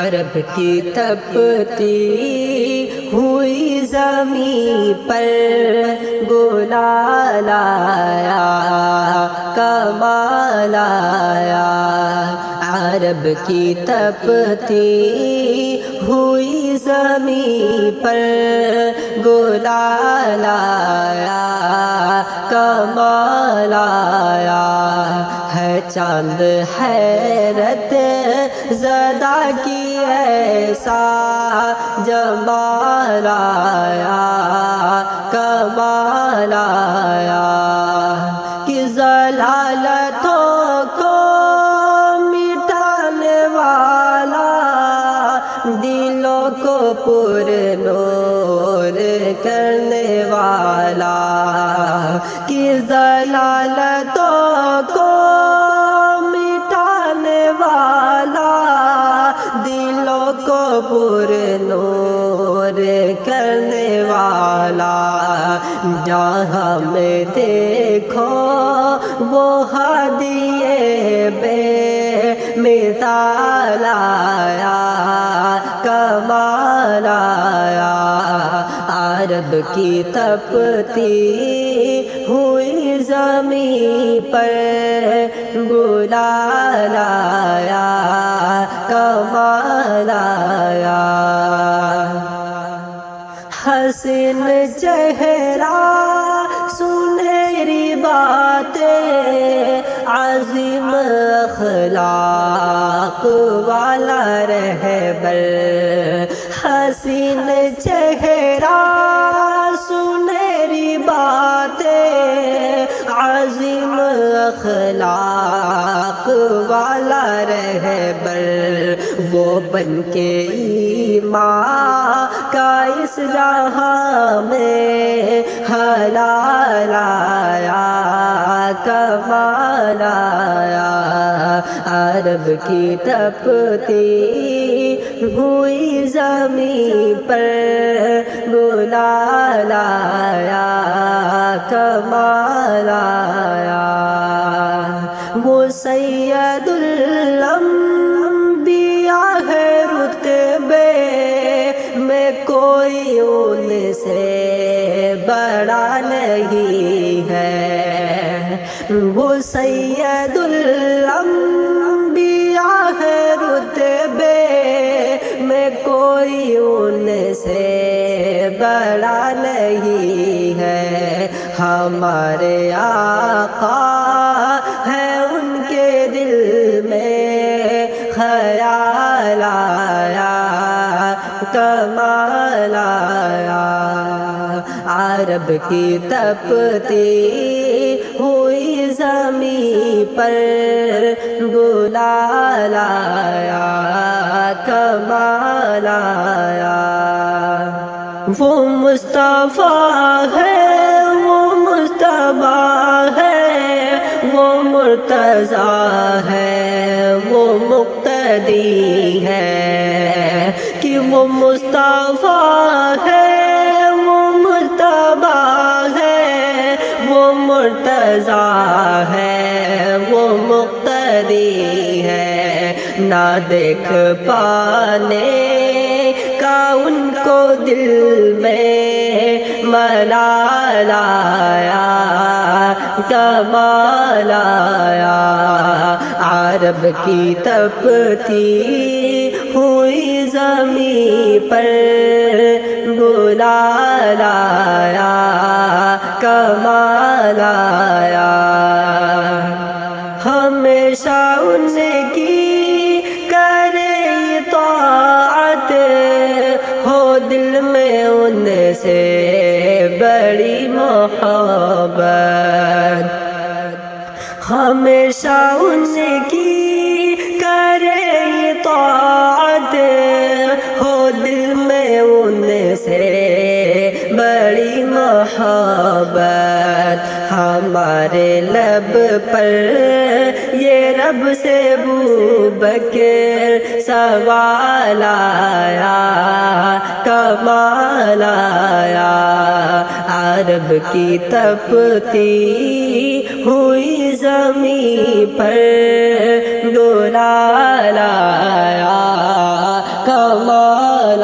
عرب کی تپتی ہوئی زمین پر گلال آیا کمال آیا، عرب کی تپتی ہوئی زمین پر گلال آیا کمال آیا، ہے چاند حیرت زدہ کی ایسا جمال آیا کمال آیا، کہ ضلالتوں کو مٹانے والا دلوں کو پر نور کرنے والا، کہ ضلالتوں کو مٹانے والا دلوں کو پر نور کرنے والا، جہاں میں دیکھو وہ ہدیے بے مثال آیا کمال آیا، عرب کی تپتی ہوئی زمین پر گلال آیا کمال آیا، حسین چہرہ سنہری باتیں عظیم اخلاق والا رہبر، حسین چہرہ سنہری باتیں عظیم اخلاق والا رہبر، وہ بن کے ایمان کا اس جہاں میں حلال آیا کمال آیا، عرب کی تپتی ہوئی زمین پر گلال آیا کمال آیا، وہ سید الانبیاء ہے رتبے میں کوئی ان سے بڑا نہیں ہے، وہ سید الانبیاء ہے رتبے میں کوئی ان سے بڑا نہیں ہے، ہمارے آقا ہے ان کے دل میں خیال آیا کمال آیا، عرب کی تپتی ہوئی زمین پر گلال آیا کمال آیا، وہ مصطفیٰ ہے وہ مجتبیٰ ہے وہ مرتضیٰ ہے وہ مقتدی ہے، کہ وہ مصطفیٰ ہے وہ مجتبیٰ ہے وہ مرتضیٰ ہے وہ مقتدی ہے، نہ دیکھ پانے کا ان کو دل میں ملال آیا کمال آیا، عرب کی تپتی ہوئی زمین پر گلال آیا کمال آیا، ہمیشہ ان کی کرے طاعت ہو دل میں ان سے بڑی محبت، ہمیشہ ان کی کرے طاعت ہو دل میں ان سے بڑی محبت، ہمارے لب پر یہ رب سے بکر سوال آیا کمال آیا، عرب کی تپتی ہوئی زمین پر گلال آیا کمال